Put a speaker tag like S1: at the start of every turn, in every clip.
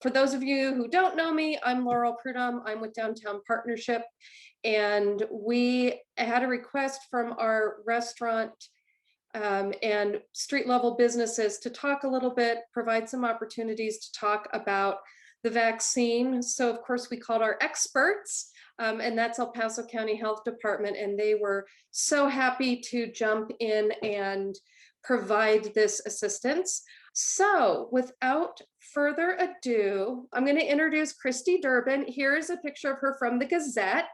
S1: For those of you who don't know me, I'm Laurel Prudhomme. I'm with Downtown Partnership, and we had a request from our restaurant and street level businesses to talk a little bit, provide some opportunities to talk about the vaccine. So of course we called our experts, and that's El Paso County Health Department, and they were so happy to jump in and provide this assistance. So without further ado, I'm going to introduce Christy Durbin. Here is a picture of her from the Gazette,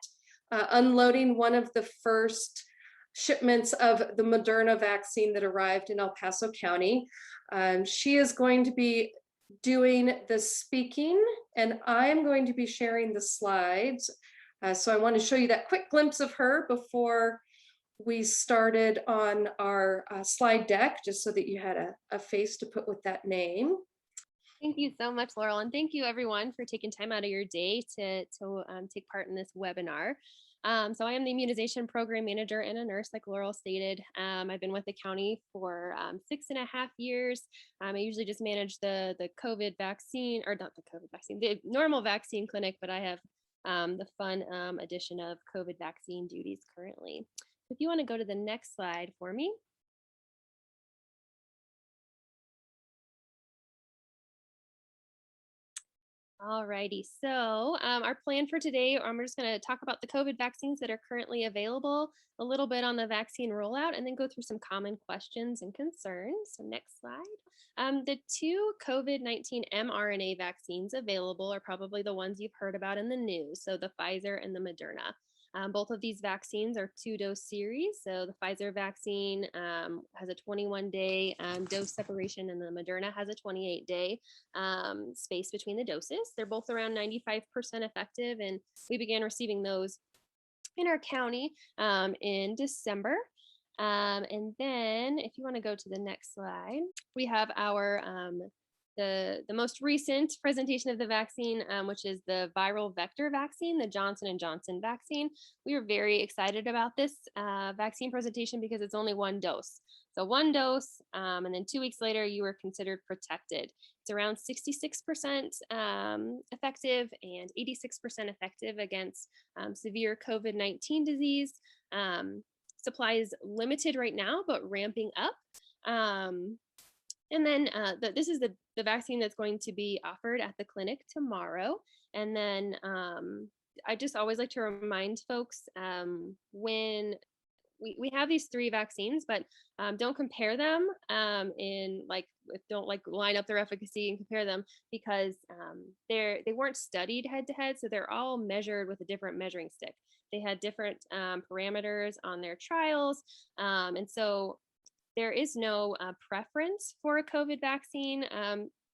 S1: unloading one of the first shipments of the Moderna vaccine that arrived in El Paso County. She is going to be doing the speaking, and I am going to be sharing the slides. So I want to show you that quick glimpse of her before we started on our slide deck, just so that you had a face to put with that name.
S2: Thank you so much, Laurel, and thank you everyone for taking time out of your day to take part in this webinar. So I am the immunization program manager and a nurse, like Laurel stated. I've been with the county for 6.5 years. I usually just manage the COVID vaccine, or not the COVID vaccine, the normal vaccine clinic, but I have the fun addition of COVID vaccine duties currently. If you want to go to the next slide for me. Alrighty, so our plan for today, I'm just going to talk about the COVID vaccines that are currently available, a little bit on the vaccine rollout, and then go through some common questions and concerns. So next slide. The two COVID-19 mRNA vaccines available are probably the ones you've heard about in the news, so the Pfizer and the Moderna. Both of these vaccines are 2-dose series. So the Pfizer vaccine has a 21-day dose separation, and the Moderna has a 28-day space between the doses. They're both around 95% effective, and we began receiving those in our county in December. And then if you want to go to the next slide, we have our the most recent presentation of the vaccine, which is the viral vector vaccine, the Johnson & Johnson vaccine. We are very excited about this vaccine presentation because it's only one dose. So one dose, and then 2 weeks later, you are considered protected. It's around 66% effective and 86% effective against severe COVID-19 disease. Supply is limited right now, but ramping up. And then this is the vaccine that's going to be offered at the clinic tomorrow. And then I just always like to remind folks when we have these 3 vaccines, but don't compare them don't line up their efficacy and compare them, because they weren't studied head to head. So they're all measured with a different measuring stick. They had different parameters on their trials. And so there is no preference for a COVID vaccine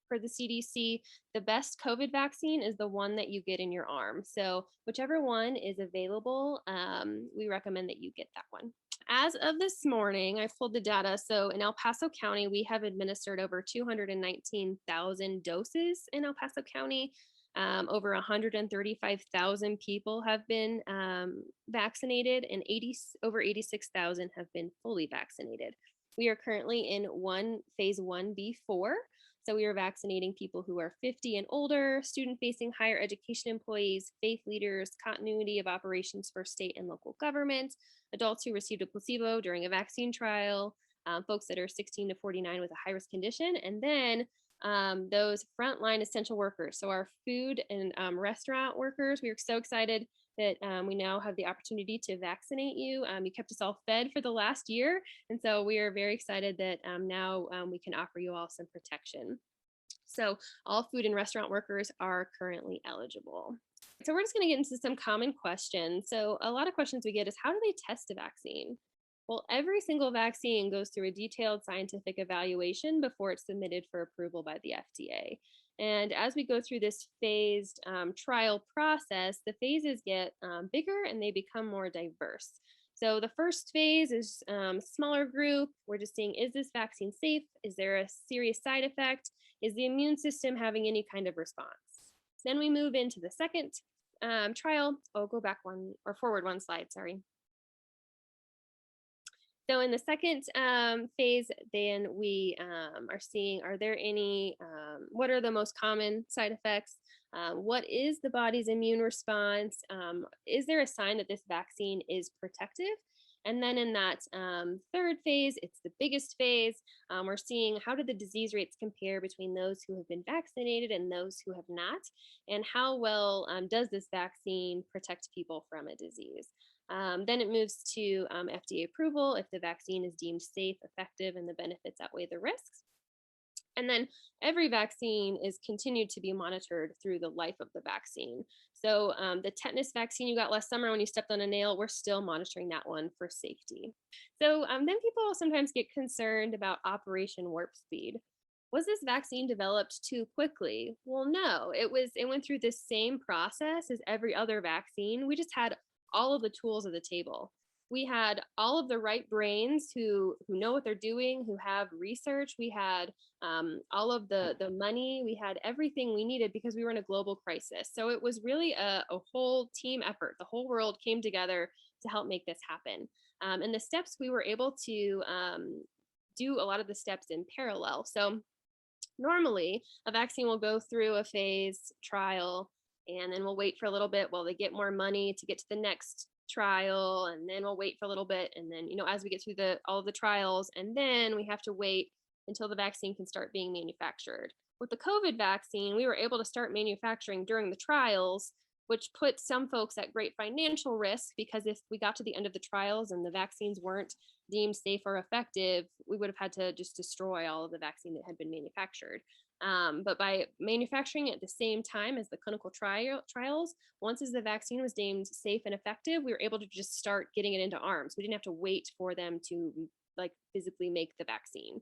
S2: for the CDC. The best COVID vaccine is the one that you get in your arm. So whichever one is available, we recommend that you get that one. As of this morning, I pulled the data. So in El Paso County, we have administered over 219,000 doses in El Paso County. Over 135,000 people have been vaccinated, and over 86,000 have been fully vaccinated. We are currently in phase 1B4. So we are vaccinating people who are 50 and older, student-facing higher education employees, faith leaders, continuity of operations for state and local government, adults who received a placebo during a vaccine trial, folks that are 16 to 49 with a high-risk condition, and then those frontline essential workers. So our food and restaurant workers, we are so excited that we now have the opportunity to vaccinate you. You kept us all fed for the last year, and so we are very excited that now we can offer you all some protection. So all food and restaurant workers are currently eligible. So we're just going to get into some common questions. So a lot of questions we get is, how do they test a vaccine? Well, every single vaccine goes through a detailed scientific evaluation before it's submitted for approval by the FDA. And as we go through this phased trial process, the phases get bigger and they become more diverse. So the first phase is smaller group. We're just seeing, is this vaccine safe? Is there a serious side effect? Is the immune system having any kind of response? Then we move into the second trial. Oh, go back one or forward one slide, sorry. So in the second phase, then we are seeing, are there any, what are the most common side effects? What is the body's immune response? Is there a sign that this vaccine is protective? And then in that third phase, it's the biggest phase. We're seeing how do the disease rates compare between those who have been vaccinated and those who have not, and how well does this vaccine protect people from a disease? Then it moves to FDA approval if the vaccine is deemed safe, effective, and the benefits outweigh the risks. And then every vaccine is continued to be monitored through the life of the vaccine. So the tetanus vaccine you got last summer when you stepped on a nail, we're still monitoring that one for safety. So then people sometimes get concerned about Operation Warp Speed. Was this vaccine developed too quickly? Well, no, it went through the same process as every other vaccine. We just had all of the tools at the table. We had all of the right brains who know what they're doing, who have research. We had all of the money. We had everything we needed because we were in a global crisis. So it was really a whole team effort. The whole world came together to help make this happen. And the steps we were able to do a lot of the steps in parallel. So normally a vaccine will go through a phase trial, and then we'll wait for a little bit while they get more money to get to the next trial, and then we'll wait for a little bit, and then as we get through all of the trials, and then we have to wait until the vaccine can start being manufactured. With the COVID vaccine, we were able to start manufacturing during the trials, which put some folks at great financial risk, because if we got to the end of the trials and the vaccines weren't deemed safe or effective, we would have had to just destroy all of the vaccine that had been manufactured. But by manufacturing at the same time as the clinical trials, once as the vaccine was deemed safe and effective, we were able to just start getting it into arms. We didn't have to wait for them to physically make the vaccine.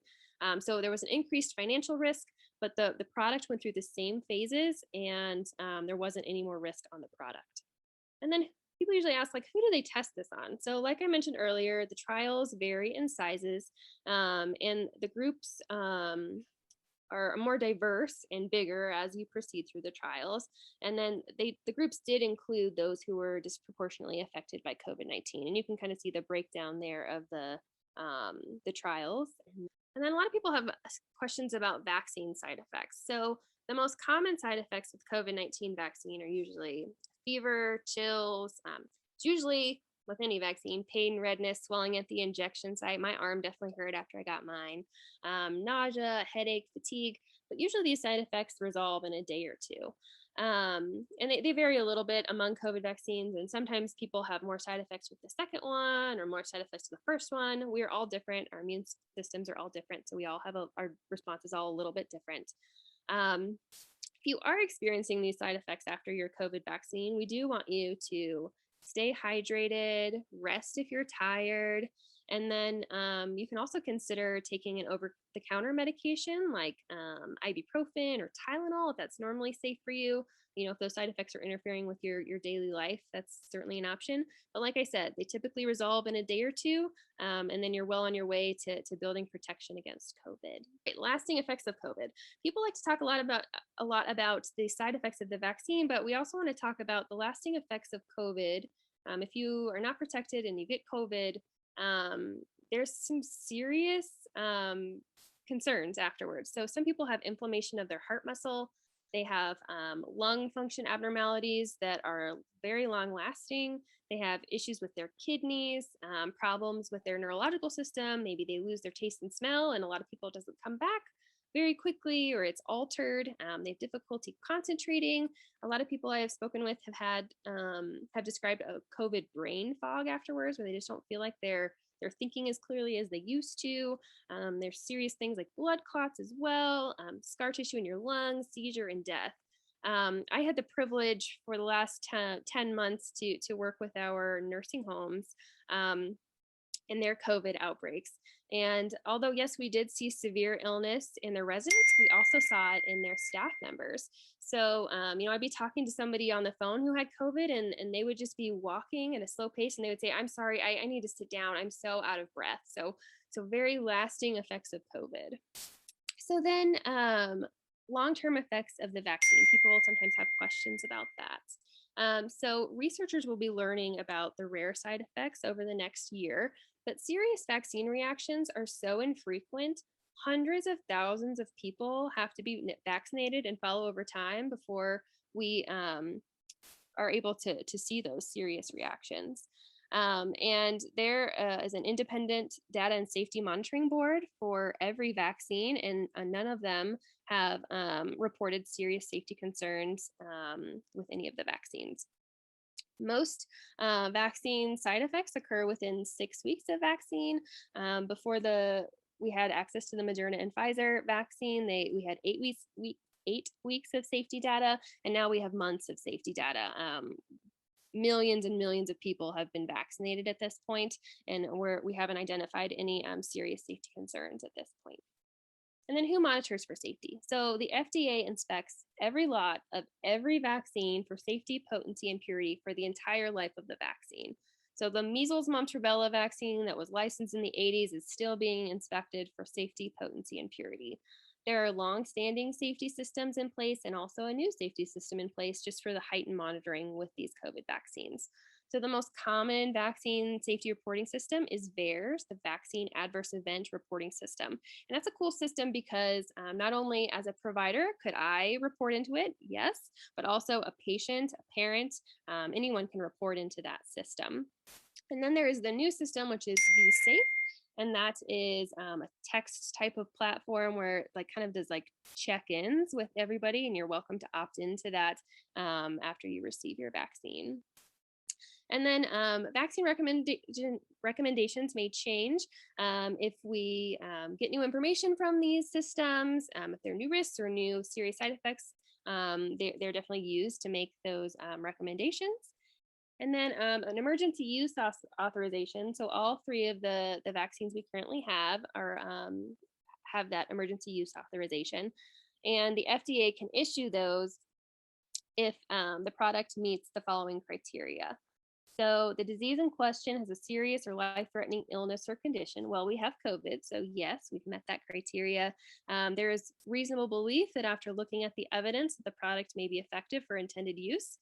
S2: So there was an increased financial risk, but the product went through the same phases, and there wasn't any more risk on the product. And then people usually ask, who do they test this on? So like I mentioned earlier, the trials vary in sizes, and the groups are more diverse and bigger as you proceed through the trials. And then the groups did include those who were disproportionately affected by COVID-19. And you can kind of see the breakdown there of the trials. And then a lot of people have questions about vaccine side effects. So the most common side effects with COVID-19 vaccine are usually fever, chills. It's usually with any vaccine, pain, redness, swelling at the injection site. My arm definitely hurt after I got mine. Nausea, headache, fatigue. But usually these side effects resolve in a day or two. And they vary a little bit among COVID vaccines. And sometimes people have more side effects with the second one or more side effects with the first one. We're all different. Our immune systems are all different. So we all have our response is all a little bit different. If you are experiencing these side effects after your COVID vaccine, we do want you to stay hydrated, rest if you're tired, and then you can also consider taking an over-the-counter medication like ibuprofen or Tylenol if that's normally safe for you. If those side effects are interfering with your daily life, that's certainly an option. But like I said, they typically resolve in a day or two, and then you're well on your way to building protection against COVID. Right, lasting effects of COVID. People like to talk a lot about the side effects of the vaccine, but we also want to talk about the lasting effects of COVID. If you are not protected and you get COVID, there's some serious concerns afterwards. So some people have inflammation of their heart muscle. They have lung function abnormalities that are very long lasting. They have issues with their kidneys, problems with their neurological system. Maybe they lose their taste and smell, and a lot of people it doesn't come back very quickly, or it's altered. They have difficulty concentrating. A lot of people I have spoken with have described a COVID brain fog afterwards, where they just don't feel like they're thinking as clearly as they used to. There's serious things like blood clots as well, scar tissue in your lungs, seizure, and death. I had the privilege for the last 10 months to work with our nursing homes in their COVID outbreaks. And although, yes, we did see severe illness in their residents, we also saw it in their staff members. So, I'd be talking to somebody on the phone who had COVID, and they would just be walking at a slow pace, and they would say, "I'm sorry, I need to sit down. I'm so out of breath." So very lasting effects of COVID. So then, long-term effects of the vaccine. People sometimes have questions about that. So researchers will be learning about the rare side effects over the next year. but serious vaccine reactions are so infrequent. Hundreds of thousands of people have to be vaccinated and follow over time before we are able to see those serious reactions. And there is an independent data and safety monitoring board for every vaccine, and none of them have reported serious safety concerns with any of the vaccines. Most vaccine side effects occur within 6 weeks of vaccine. Before we had access to the Moderna and Pfizer vaccine, we had 8 weeks of safety data, and now we have months of safety data. Millions and millions of people have been vaccinated at this point, and we haven't identified any serious safety concerns at this point. And then who monitors for safety? So the FDA inspects every lot of every vaccine for safety, potency, and purity for the entire life of the vaccine. So the measles, mumps, rubella vaccine that was licensed in the 80s is still being inspected for safety, potency, and purity. There are long-standing safety systems in place and also a new safety system in place just for the heightened monitoring with these COVID vaccines. So the most common vaccine safety reporting system is VAERS, the Vaccine Adverse Event Reporting System. And that's a cool system because not only as a provider could I report into it, yes, but also a patient, a parent, anyone can report into that system. And then there is the new system, which is vSafe. And that is a text type of platform where it like kind of does like check-ins with everybody, and you're welcome to opt into that after you receive your vaccine. And then vaccine recommendations may change if we get new information from these systems, if there are new risks or new serious side effects, they're definitely used to make those recommendations. And then an emergency use authorization. So all three of the vaccines we currently have have that emergency use authorization. And the FDA can issue those if the product meets the following criteria. So the disease in question has a serious or life-threatening illness or condition. Well, we have COVID, so yes, we've met that criteria. There is reasonable belief that after looking at the evidence, the product may be effective for intended use.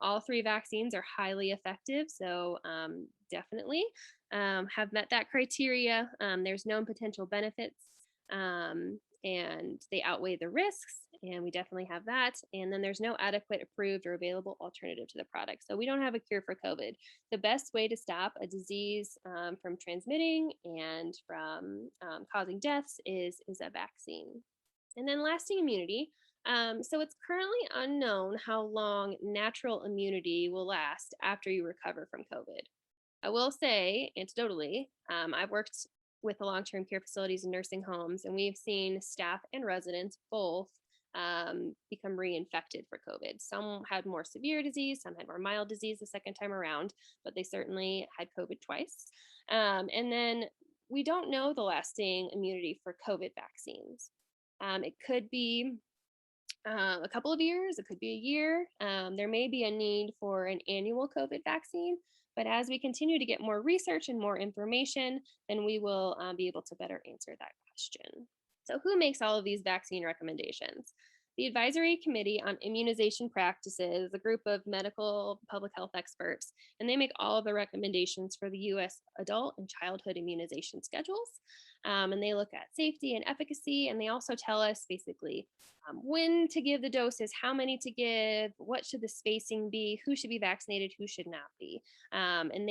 S2: All three vaccines are highly effective, so definitely have met that criteria. There's known potential benefits, and they outweigh the risks, and we definitely have that. And then there's no adequate, approved, or available alternative to the product. So we don't have a cure for COVID. The best way to stop a disease from transmitting and from causing deaths is a vaccine. And then lasting immunity. So it's currently unknown how long natural immunity will last after you recover from COVID. I will say, anecdotally, I've worked with the long-term care facilities and nursing homes, and we've seen staff and residents both become reinfected for COVID. Some had more severe disease, some had more mild disease the second time around, but they certainly had COVID twice. And then we don't know the lasting immunity for COVID vaccines. It could be a couple of years, it could be a year. There may be a need for an annual COVID vaccine, but as we continue to get more research and more information, then we will be able to better answer that question. So who makes all of these vaccine recommendations? The Advisory Committee on Immunization Practices, a group of medical public health experts, and they make all of the recommendations for the U.S. adult and childhood immunization schedules. And they look at safety and efficacy, and they also tell us basically when to give the doses, how many to give, what should the spacing be, who should be vaccinated, who should not be. And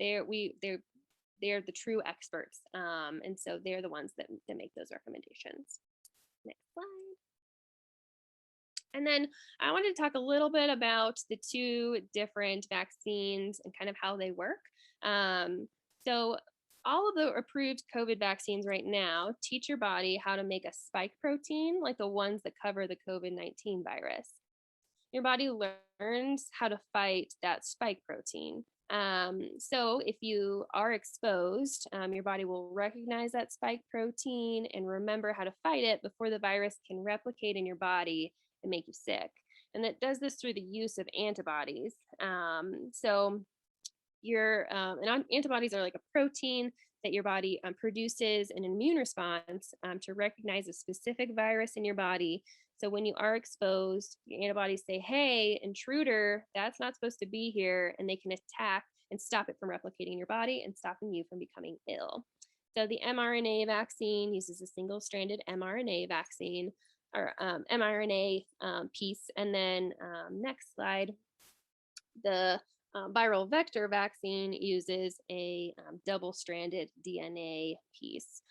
S2: they're the true experts. And so they're the ones that make those recommendations. Next slide. And then I wanted to talk a little bit about the two different vaccines and kind of how they work. So all of the approved COVID vaccines right now teach your body how to make a spike protein like the ones that cover the COVID-19 virus. Your body learns how to fight that spike protein. So if you are exposed, your body will recognize that spike protein and remember how to fight it before the virus can replicate in your body and make you sick. And it does this through the use of antibodies. Antibodies are like a protein that your body produces an immune response to recognize a specific virus in your body. So when you are exposed, your antibodies say, hey, intruder, that's not supposed to be here, and they can attack and stop it from replicating in your body and stopping you from becoming ill. So the mRNA vaccine uses a single-stranded mRNA vaccine or mRNA piece. And then next slide, the viral vector vaccine uses a double-stranded DNA piece.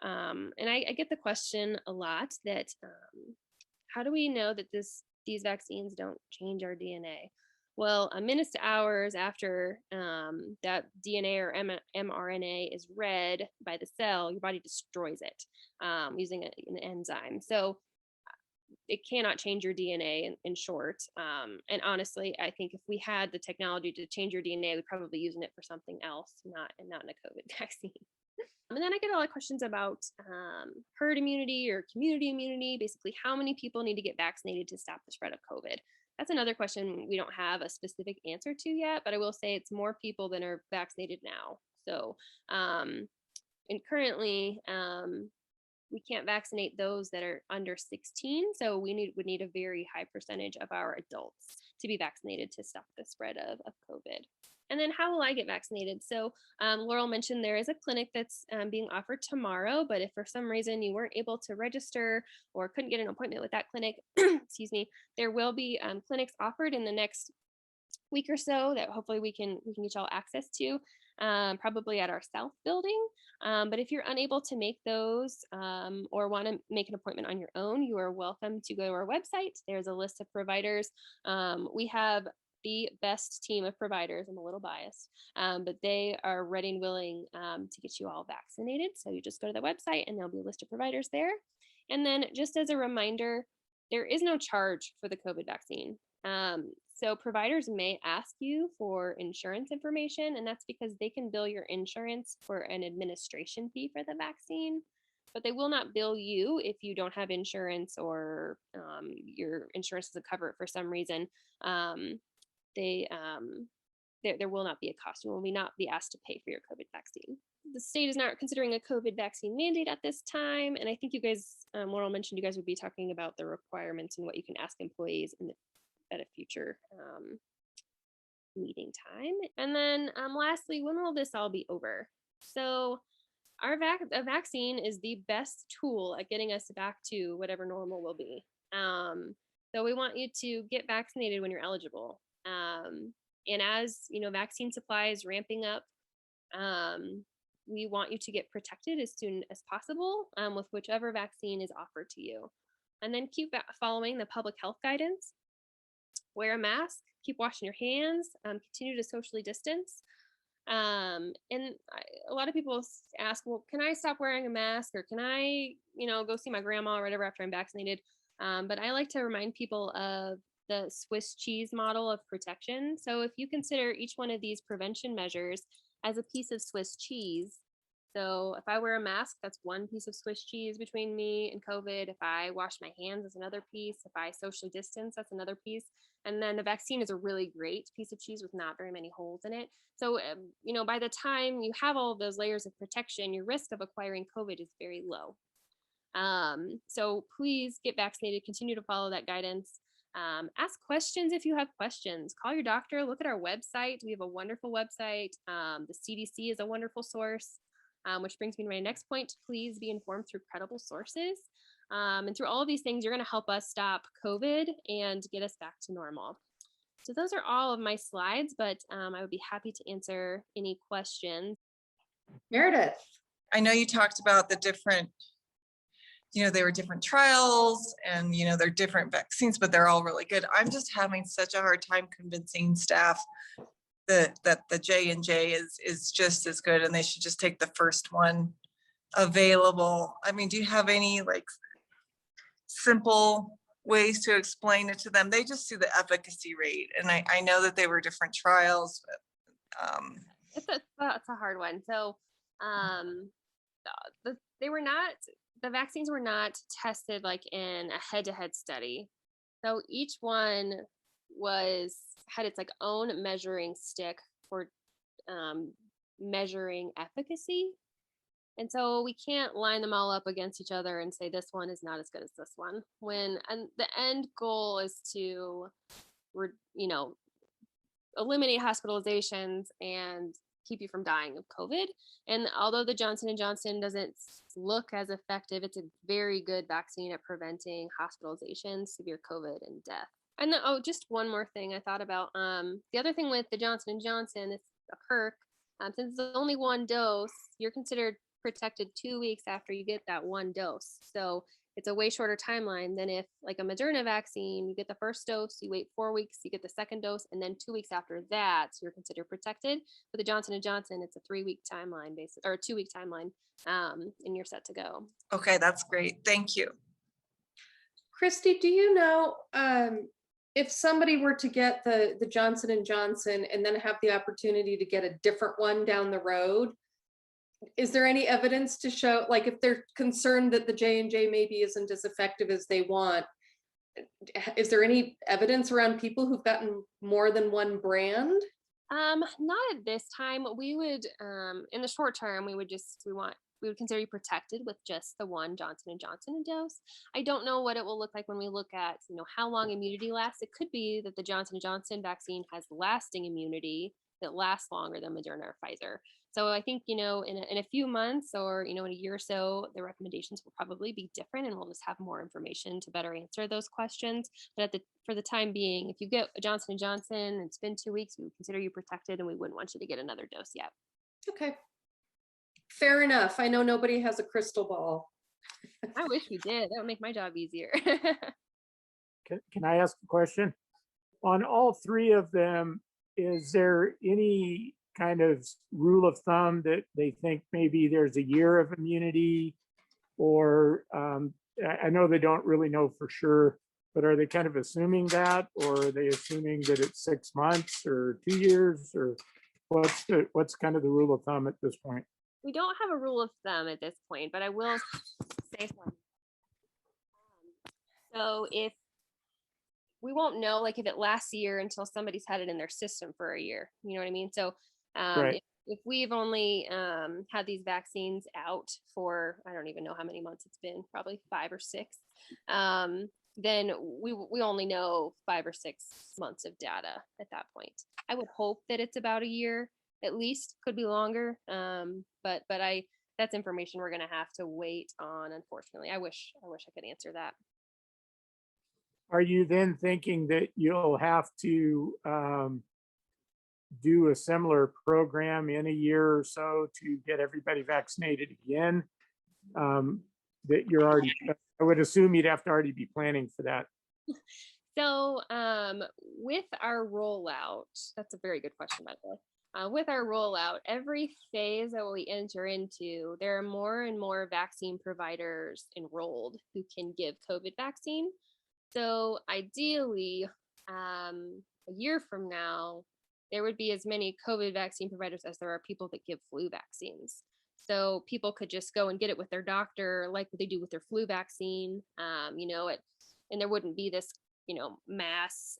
S2: And I get the question a lot that how do we know that these vaccines don't change our DNA? Well, minutes to hours after that DNA or mRNA is read by the cell, your body destroys it using an enzyme. So it cannot change your DNA in short. And honestly, I think if we had the technology to change your DNA, we'd probably be using it for something else, not in a COVID vaccine. And then I get a lot of questions about herd immunity or community immunity, basically how many people need to get vaccinated to stop the spread of COVID. That's another question we don't have a specific answer to yet, but I will say it's more people than are vaccinated now. So, and currently, we can't vaccinate those that are under 16. So we would need a very high percentage of our adults to be vaccinated to stop the spread of COVID. And then how will I get vaccinated? So Laurel mentioned there is a clinic that's being offered tomorrow, but if for some reason you weren't able to register or couldn't get an appointment with that clinic, excuse me, there will be clinics offered in the next week or so that hopefully we can get y'all access to, probably at our South building. But if you're unable to make those or want to make an appointment on your own, you are welcome to go to our website. There's a list of providers. We have the best team of providers. I'm a little biased, but they are ready and willing to get you all vaccinated. So you just go to the website and there'll be a list of providers there. And then just as a reminder, there is no charge for the COVID vaccine. So providers may ask you for insurance information, and that's because they can bill your insurance for an administration fee for the vaccine, but they will not bill you if you don't have insurance or your insurance doesn't cover it for some reason. There will not be a cost. You will not be asked to pay for your COVID vaccine. The state is not considering a COVID vaccine mandate at this time, and I think you guys, Laurel mentioned you guys would be talking about the requirements and what you can ask employees at a future meeting time. And then lastly, when will this all be over? So a vaccine is the best tool at getting us back to whatever normal will be. So we want you to get vaccinated when you're eligible. And as vaccine supply is ramping up, we want you to get protected as soon as possible with whichever vaccine is offered to you. And then keep following the public health guidance. Wear a mask, keep washing your hands, continue to socially distance. And a lot of people ask, well, can I stop wearing a mask or can I, go see my grandma or whatever after I'm vaccinated? But I like to remind people of the Swiss cheese model of protection. So if you consider each one of these prevention measures as a piece of Swiss cheese, so if I wear a mask, that's one piece of Swiss cheese between me and COVID. If I wash my hands, that's another piece. If I socially distance, that's another piece. And then the vaccine is a really great piece of cheese with not very many holes in it. So, by the time you have all of those layers of protection, your risk of acquiring COVID is very low. So please get vaccinated, continue to follow that guidance. Ask questions if you have questions. Call your doctor, look at our website. We have a wonderful website. The CDC is a wonderful source. Which brings me to my next point. Please be informed through credible sources. And through all of these things, you're going to help us stop COVID and get us back to normal. So those are all of my slides, but I would be happy to answer any questions.
S1: Meredith.
S3: I know you talked about the different, there were different trials and, they're different vaccines, but they're all really good. I'm just having such a hard time convincing staff that the J&J is just as good and they should just take the first one available. I mean, do you have any simple ways to explain it to them? They just see the efficacy rate, and I know that they were different trials, but
S2: it's a hard one. So the vaccines were not tested like in a head-to-head study. So each one had its own measuring stick for measuring efficacy. And so we can't line them all up against each other and say this one is not as good as this one. And the end goal is to, eliminate hospitalizations and keep you from dying of COVID. And although the Johnson & Johnson doesn't look as effective, it's a very good vaccine at preventing hospitalizations, severe COVID, and death. And oh, just one more thing I thought about. The other thing with the Johnson & Johnson, it's a perk. Since it's only one dose, you're considered protected 2 weeks after you get that one dose. So it's a way shorter timeline than if, like a Moderna vaccine, you get the first dose, you wait 4 weeks, you get the second dose, and then 2 weeks after that, you're considered protected. With the Johnson & Johnson, it's a 3-week timeline, or a 2-week timeline, and you're set to go.
S3: Okay, that's great. Thank you.
S1: Christy, do you know if somebody were to get the Johnson & Johnson and then have the opportunity to get a different one down the road, is there any evidence to show, like if they're concerned that the J&J maybe isn't as effective as they want, is there any evidence around people who've gotten more than one brand?
S2: Not at this time. We would, in the short term, we would consider you protected with just the one Johnson & Johnson dose. I don't know what it will look like when we look at, how long immunity lasts. It could be that the Johnson & Johnson vaccine has lasting immunity that lasts longer than Moderna or Pfizer. So I think, in a few months or, in a year or so, the recommendations will probably be different, and we'll just have more information to better answer those questions. But for the time being, if you get a Johnson & Johnson and it's been 2 weeks, we would consider you protected, and we wouldn't want you to get another dose yet.
S1: Okay. Fair enough. I know nobody has a crystal ball.
S2: I wish we did. That would make my job easier.
S4: Can I ask a question? On all three of them, is there any kind of rule of thumb that they think maybe there's a year of immunity, or I know they don't really know for sure, but are they kind of assuming that, or are they assuming that it's 6 months or 2 years, or what's kind of the rule of thumb at this point?
S2: We don't have a rule of thumb at this point, but I will say something. So if we won't know, like if it lasts a year until somebody's had it in their system for a year, you know what I mean? So
S4: Right.
S2: if we've only had these vaccines out for, I don't even know how many months it's been, probably 5 or 6, then we only know 5 or 6 months of data at that point. I would hope that it's about a year, at least, could be longer. But that's information we're going to have to wait on, unfortunately. I wish I could answer that.
S4: Are you then thinking that you'll have to do a similar program in a year or so to get everybody vaccinated again? That you're already, I would assume you'd have to already be planning for that.
S2: So with our rollout, that's a very good question, by the way. With our rollout, every phase that we enter into, there are more and more vaccine providers enrolled who can give COVID vaccine. So ideally, a year from now, there would be as many COVID vaccine providers as there are people that give flu vaccines. So people could just go and get it with their doctor, like what they do with their flu vaccine, and there wouldn't be this, mass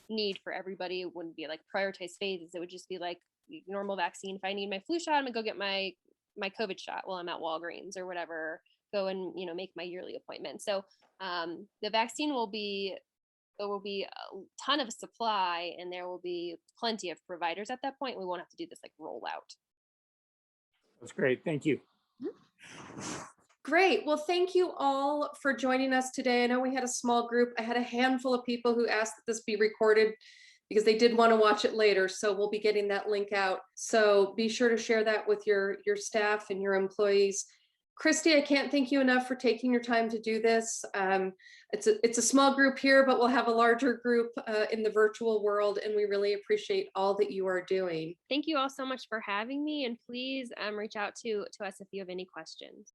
S2: need for everybody. It wouldn't be like prioritized phases. It would just be like normal vaccine. If I need my flu shot, I'm gonna go get my COVID shot while I'm at Walgreens or whatever, go and, make my yearly appointment. So the vaccine there will be a ton of supply, and there will be plenty of providers at that point. We won't have to do this like rollout.
S4: That's great. Thank you.
S1: Great. Well, thank you all for joining us today. I know we had a small group. I had a handful of people who asked that this be recorded because they did want to watch it later. So we'll be getting that link out. So be sure to share that with your staff and your employees. Christy, I can't thank you enough for taking your time to do this. It's a small group here, but we'll have a larger group in the virtual world, and we really appreciate all that you are doing.
S2: Thank you all so much for having me, and please reach out to us if you have any questions.